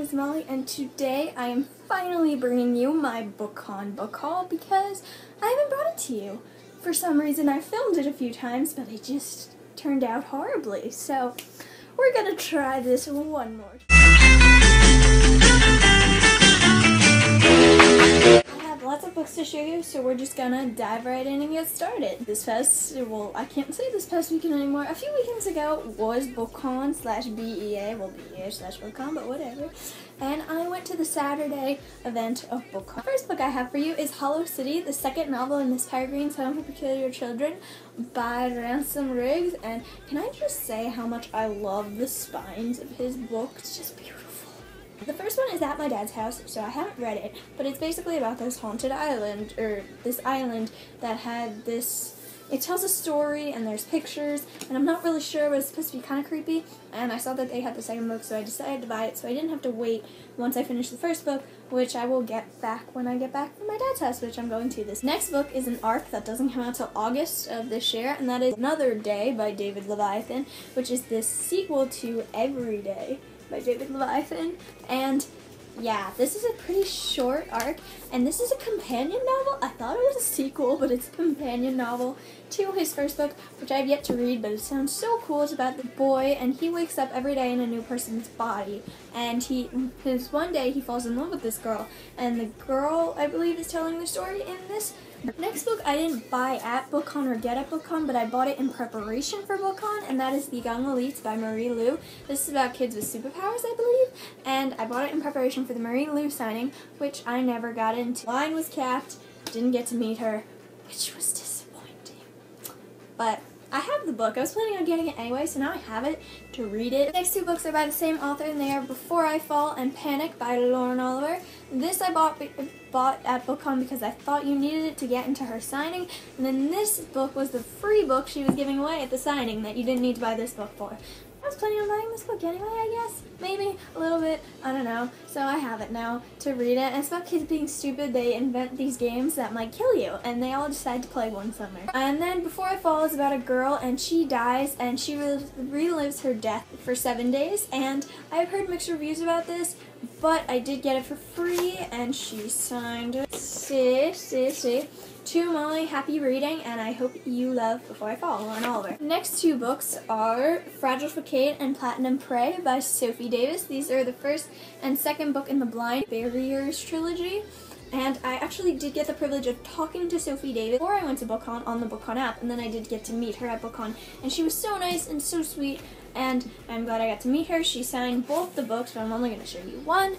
is Molly, and today I am finally bringing you my BookCon book haul because I haven't brought it to you. For some reason I filmed it a few times, but it just turned out horribly, so we're gonna try this one more time. I have lots of books to show you, so we're just gonna dive right in and get started. I can't say this past weekend anymore. A few weekends ago was BookCon / BEA, well BEA / BookCon, but whatever. And I went to the Saturday event of BookCon. The first book I have for you is Hollow City, the second novel in Miss Peregrine's Home for Peculiar Children by Ransom Riggs. And can I just say how much I love the spines of his book? It's just beautiful. The first one is At My Dad's House, so I haven't read it, but it's basically about this haunted island, or this island that had this, it tells a story and there's pictures, and I'm not really sure, but it's supposed to be kind of creepy, and I saw that they had the second book, so I decided to buy it, so I didn't have to wait once I finished the first book, which I will get back when I get back from my dad's house, which I'm going to. This next book is an arc that doesn't come out till August of this year, and that is Another Day by David Leviathan, which is this sequel to Every Day by David Leviathan. And yeah, this is a pretty short arc, and this is a companion novel. I thought it was a sequel, but it's a companion novel to his first book, which I have yet to read, but it sounds so cool. It's about the boy, and he wakes up every day in a new person's body, and one day he falls in love with this girl, and the girl, I believe, is telling the story in this. Next book I didn't buy at BookCon or get at BookCon, but I bought it in preparation for BookCon, and that is The Young Elites by Marie Lu. This is about kids with superpowers, I believe, and I bought it in preparation for the Marie Lu signing, which I never got into. Line was capped, didn't get to meet her, which was disappointing. But I have the book. I was planning on getting it anyway, so now I have it to read it. The next two books are by the same author, and they are Before I Fall and Panic by Lauren Oliver. This I bought at BookCon because I thought you needed it to get into her signing, and then this book was the free book she was giving away at the signing that you didn't need to buy this book for. I was planning on buying this book anyway, I guess. Maybe a little bit, I don't know. So I have it now to read it. And it's about kids being stupid. They invent these games that might kill you, and they all decide to play one summer. And then Before I Fall is about a girl, and she dies, and she relives her death for 7 days. And I've heard mixed reviews about this, but I did get it for free, and she signed it. To Molly, happy reading, and I hope you love Before I Fall, Lauren Oliver. Next two books are Fragile Facade and Platinum Prey by Sophie Davis. These are the first and second book in the Blind Barriers trilogy. And I actually did get the privilege of talking to Sophie Davis before I went to BookCon on the BookCon app, and then I did get to meet her at BookCon, and she was so nice and so sweet, and I'm glad I got to meet her. She signed both the books, but I'm only going to show you one.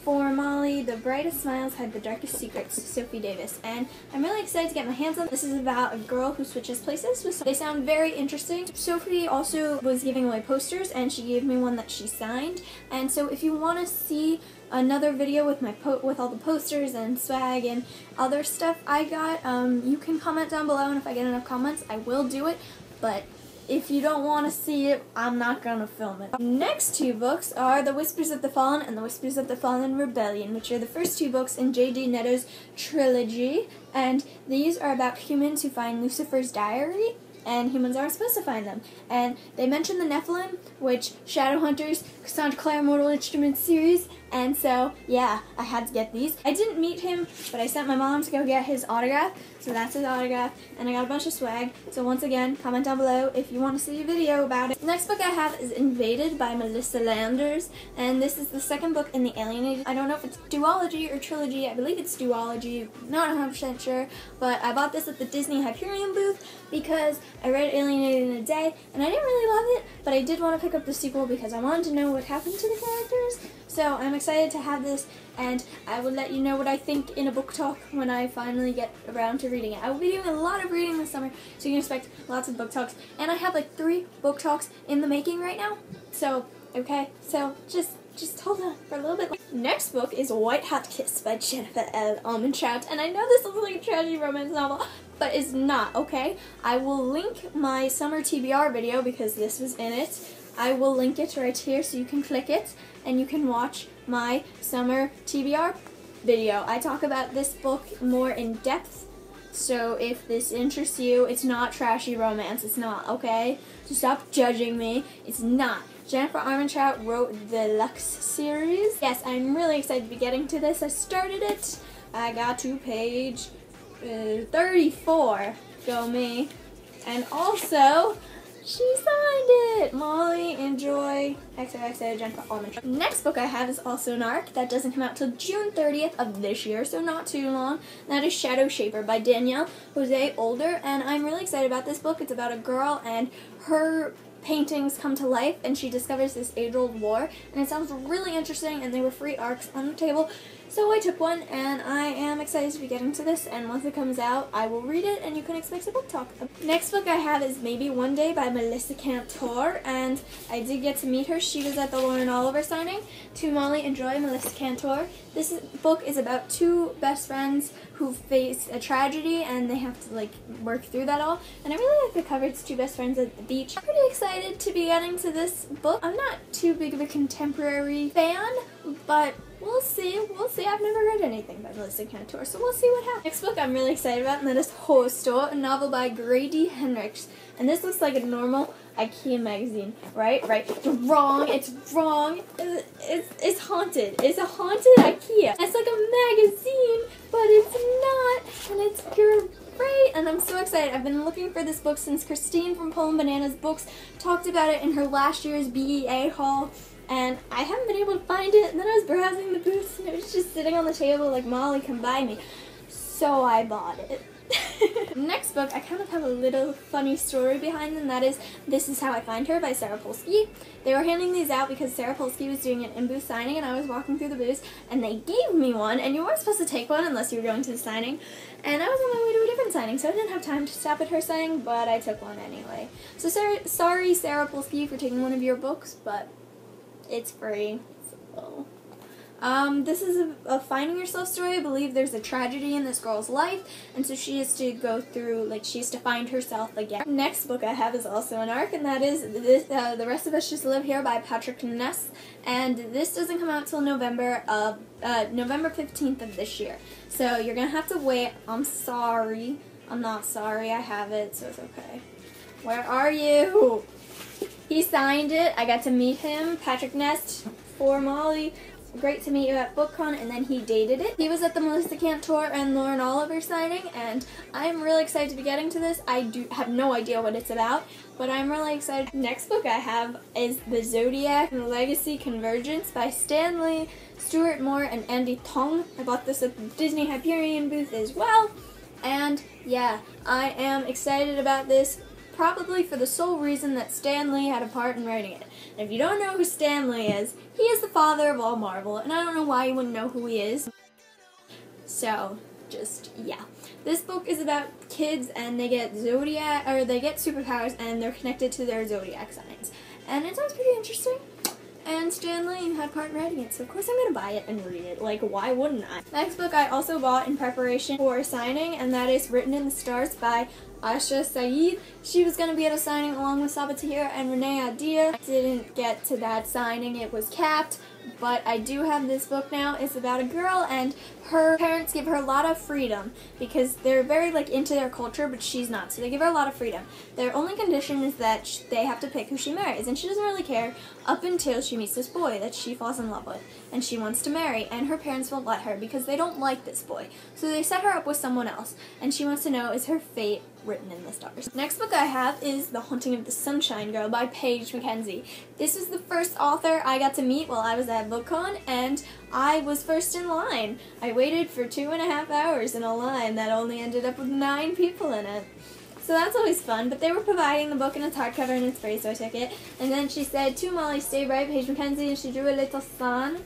For Molly, The Brightest Smiles Hide the Darkest Secrets, Sophie Davis, and I'm really excited to get my hands on this. This is about a girl who switches places with someone. They sound very interesting. Sophie also was giving away posters, and she gave me one that she signed, and so if you want to see another video with with all the posters and swag and other stuff I got, you can comment down below, and if I get enough comments, I will do it, but if you don't want to see it, I'm not going to film it. Next two books are The Whispers of the Fallen and The Whispers of the Fallen Rebellion, which are the first two books in J.D. Netto's trilogy, and these are about humans who find Lucifer's diary, and humans aren't supposed to find them. And they mention the Nephilim, which Shadowhunters, Cassandra Clare Mortal Instruments series, and so, yeah, I had to get these. I didn't meet him, but I sent my mom to go get his autograph, so that's his autograph, and I got a bunch of swag. So once again, comment down below if you want to see a video about it. The next book I have is Invaded by Melissa Landers, and this is the second book in the Alienated. I don't know if it's duology or trilogy. I believe it's duology, not 100% sure, but I bought this at the Disney Hyperion booth because I read Alienated in a day, and I didn't really love it, but I did want to pick up the sequel because I wanted to know what happened to the characters. So I'm excited to have this, and I will let you know what I think in a book talk when I finally get around to reading it. I will be doing a lot of reading this summer, so you can expect lots of book talks. And I have like 3 book talks in the making right now. So, okay, so just hold on for a little bit. Next book is White Hot Kiss by Jennifer L. Almondtrout, and I know this looks like a trashy romance novel, but it's not, okay? I will link my summer TBR video because this was in it. I will link it right here so you can click it and you can watch my summer TBR video. I talk about this book more in depth, so if this interests you, it's not trashy romance, it's not, okay? So stop judging me, it's not. Jennifer Armentrout wrote the Lux series. Yes, I'm really excited to be getting to this. I started it. I got to page 34. Go me. And also, she signed it! Molly, enjoy. XOXO, Jennifer Armentrout. Next book I have is also an ARC that doesn't come out till June 30th of this year, so not too long. That is Shadow Shaper by Danielle Jose Older, and I'm really excited about this book. It's about a girl and her paintings come to life, and she discovers this age-old war, and it sounds really interesting, and they were free ARCs on the table. So I took one, and I am excited to be getting to this, and once it comes out, I will read it, and you can expect a book talk. Next book I have is Maybe One Day by Melissa Cantor, and I did get to meet her. She was at the Lauren Oliver signing. To Molly, enjoy, Melissa Cantor. This book is about two best friends who face a tragedy, and they have to, like, work through that all. And I really like the cover. It's two best friends at the beach. I'm pretty excited to be getting to this book. I'm not too big of a contemporary fan, but we'll see. We'll see. I've never read anything by Melissa Cantor, so we'll see what happens. Next book I'm really excited about, and that is Hostel, a novel by Grady Hendrix. And this looks like a normal IKEA magazine, right? Wrong. It's wrong. It's haunted. It's a haunted IKEA. It's like a magazine, but it's not, and it's great, and I'm so excited. I've been looking for this book since Christine from Poem Bananas Books talked about it in her last year's BEA haul, and I haven't been able to find it, and then I was browsing the booths, and it was just sitting on the table like, Molly, come buy me. So I bought it. Next book, I kind of have a little funny story behind them. That is This Is How I Find Her by Sarah Polsky. They were handing these out because Sarah Polsky was doing an in-booth signing, and I was walking through the booths, and they gave me one, and you weren't supposed to take one unless you were going to the signing. And I was on my way to a different signing, so I didn't have time to stop at her signing, but I took one anyway. So sorry, Sarah Polsky, for taking one of your books, but it's free. So. This is a finding yourself story. I believe there's a tragedy in this girl's life, and so she has to go through, like, she has to find herself again. Next book I have is also an ARC, and that is The Rest of Us Just Live Here by Patrick Ness, and this doesn't come out till November 15th of this year. So you're gonna have to wait. I'm sorry. I'm not sorry. I have it, so it's okay. Where are you? He signed it. I got to meet him. Patrick Ness for Molly. Great to meet you at BookCon, and then he dated it. He was at the Melissa Cantor and Lauren Oliver signing, and I'm really excited to be getting to this. I do have no idea what it's about, but I'm really excited. Next book I have is The Zodiac Legacy Convergence by Stanley, Stuart Moore, and Andy Tong. I bought this at the Disney Hyperion booth as well, and yeah, I am excited about this. Probably for the sole reason that Stan Lee had a part in writing it. And if you don't know who Stan Lee is, he is the father of all Marvel, and I don't know why you wouldn't know who he is. So, just, yeah. This book is about kids, and they get superpowers, and they're connected to their zodiac signs. And it sounds pretty interesting. And Stan Lee had part in writing it, so of course I'm going to buy it and read it. Like, why wouldn't I? Next book I also bought in preparation for a signing, and that is Written in the Stars by Asha Saeed. She was going to be at a signing along with Saba Tahir and Renee Adia. I didn't get to that signing. It was capped, but I do have this book now. It's about a girl, and her parents give her a lot of freedom because they're very, like, into their culture, but she's not. So they give her a lot of freedom. Their only condition is that they have to pick who she marries, and she doesn't really care up until she meets this boy that she falls in love with, and she wants to marry, and her parents won't let her because they don't like this boy. So they set her up with someone else, and she wants to know, is her fate written in the stars? Next book I have is The Haunting of the Sunshine Girl by Paige Mackenzie. This was the first author I got to meet while I was at BookCon, and I was first in line. I waited for 2.5 hours in a line that only ended up with 9 people in it. So that's always fun, but they were providing the book in its hardcover and it's free, so I took it. And then she said, "To Molly, stay bright, Paige Mackenzie," and she drew a little sun.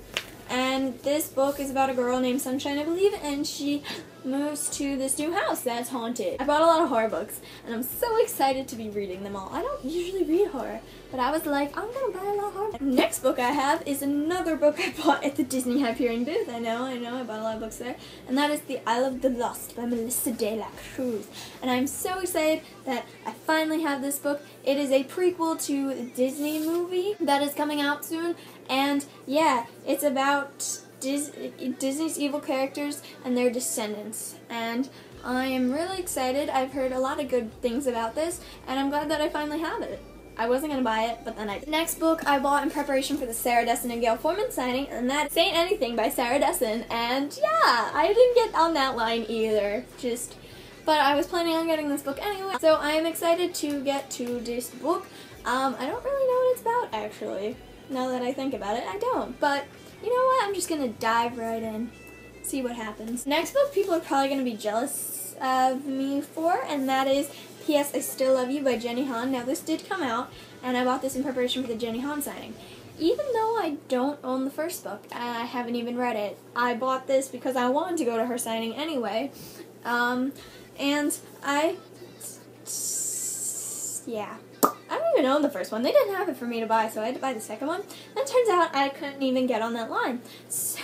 And this book is about a girl named Sunshine, I believe, and she moves to this new house that's haunted. I bought a lot of horror books, and I'm so excited to be reading them all. I don't usually read horror, but I was like, I'm gonna buy a lot of horror. The next book I have is another book I bought at the Disney Hyperion booth. I know, I bought a lot of books there. And that is The Isle of the Lost by Melissa de la Cruz. And I'm so excited that I finally have this book. It is a prequel to a Disney movie that is coming out soon. And yeah, it's about Disney's evil characters and their descendants. And I am really excited. I've heard a lot of good things about this, and I'm glad that I finally have it. I wasn't going to buy it, but then I did. Next book I bought in preparation for the Sarah Dessen and Gail Forman signing, and that's Saint Anything by Sarah Dessen. And yeah, I didn't get on that line either. But I was planning on getting this book anyway. So I am excited to get to this book. I don't really know what it's about, actually. Now that I think about it, I don't. But you know what? I'm just going to dive right in. See what happens. Next book people are probably going to be jealous of me for, and that is P.S. I Still Love You by Jenny Han. Now this did come out, and I bought this in preparation for the Jenny Han signing. Even though I don't own the first book, and I haven't even read it, I bought this because I wanted to go to her signing anyway. And yeah. I don't even own the first one. They didn't have it for me to buy, so I had to buy the second one. And it turns out I couldn't even get on that line. So,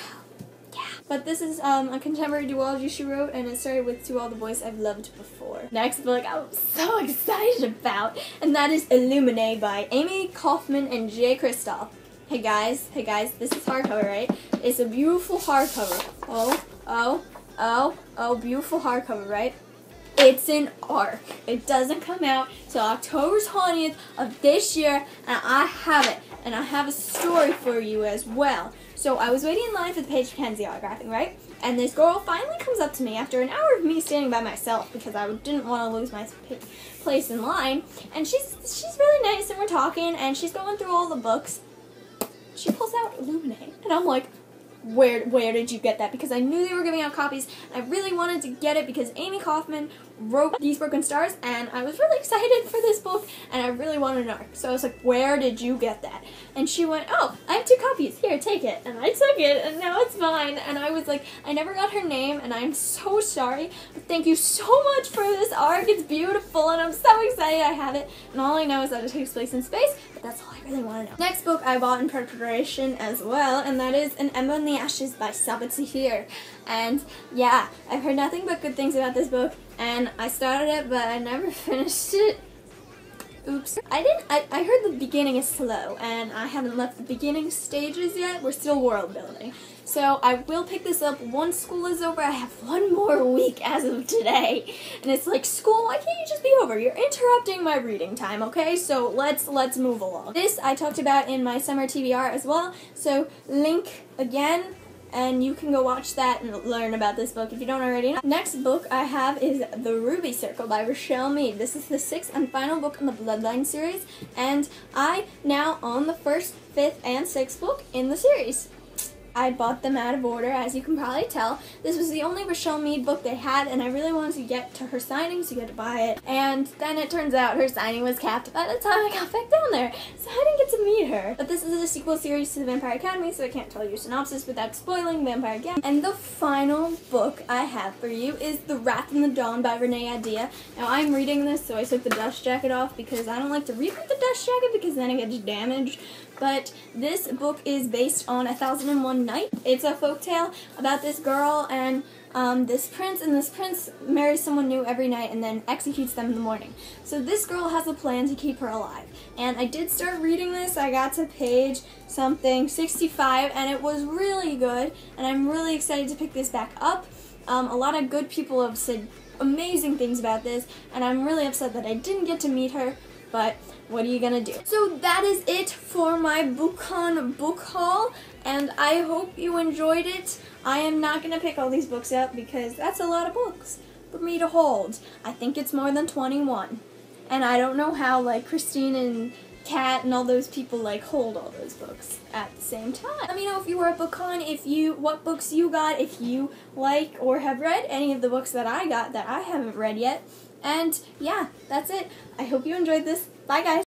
yeah. But this is a contemporary duology she wrote, and it started with To All the Boys I've Loved Before. Next book I'm so excited about, and that is Illuminae by Amy Kaufman and Jay Kristoff. Hey guys, this is hardcover, right? It's a beautiful hardcover. Oh, beautiful hardcover, right? It's an arc. It doesn't come out till October 20th of this year, and I have it. And I have a story for you as well. So I was waiting in line for the Paige Mackenzie autographing, right? And this girl finally comes up to me after an hour of me standing by myself because I didn't want to lose my place in line. And she's really nice, and we're talking, and she's going through all the books. She pulls out Illuminae, and I'm like, where did you get that? Because I knew they were giving out copies, and I really wanted to get it because Amy Kaufman wrote These Broken Stars, and I was really excited for this book, and I really wanted an arc. So I was like, where did you get that? And she went, oh, I have 2 copies. Here, take it. And I took it, and now it's mine. And I was like, I never got her name, and I'm so sorry, but thank you so much for this arc. It's beautiful, and I'm so excited I have it. And all I know is that it takes place in space, but that's all I really want to know. Next book I bought in preparation as well, and that is An Emma in the Ashes by Sabit Zahir. And yeah, I've heard nothing but good things about this book, and I started it, but I never finished it. Oops. I heard the beginning is slow, and I haven't left the beginning stages yet. We're still world building. So I will pick this up once school is over. I have 1 more week as of today. And it's like, school, why can't you just be over? You're interrupting my reading time, okay? So let's move along. This I talked about in my summer TBR as well. So link again, and you can go watch that and learn about this book if you don't already know. Next book I have is The Ruby Circle by Rochelle Mead. This is the 6th and final book in the Bloodline series, and I now own the 1st, 5th, and 6th book in the series. I bought them out of order, as you can probably tell. This was the only Rochelle Mead book they had, and I really wanted to get to her signing to get to buy it. And then it turns out her signing was capped by the time I got back down there, so I didn't get to meet her. But this is a sequel series to the Vampire Academy, so I can't tell you a synopsis without spoiling Vampire Academy. And the final book I have for you is The Wrath in the Dawn by Renee Adia. Now I'm reading this, so I took the dust jacket off because I don't like to read with the dust jacket because then it gets damaged. But this book is based on 1001 Night. It's a folktale about this girl and this prince, and this prince marries someone new every night and then executes them in the morning. So this girl has a plan to keep her alive. And I did start reading this. I got to page something 65, and it was really good, and I'm really excited to pick this back up. A lot of good people have said amazing things about this, and I'm really upset that I didn't get to meet her, but what are you gonna do? So that is it for my BookCon book haul, and I hope you enjoyed it. I am not gonna pick all these books up because that's a lot of books for me to hold. I think it's more than 21. And I don't know how, like, Christine and Kat and all those people, like, hold all those books at the same time. Let me know if you were at BookCon, what books you got, if you like or have read any of the books that I got that I haven't read yet. And yeah, that's it. I hope you enjoyed this. Bye, guys.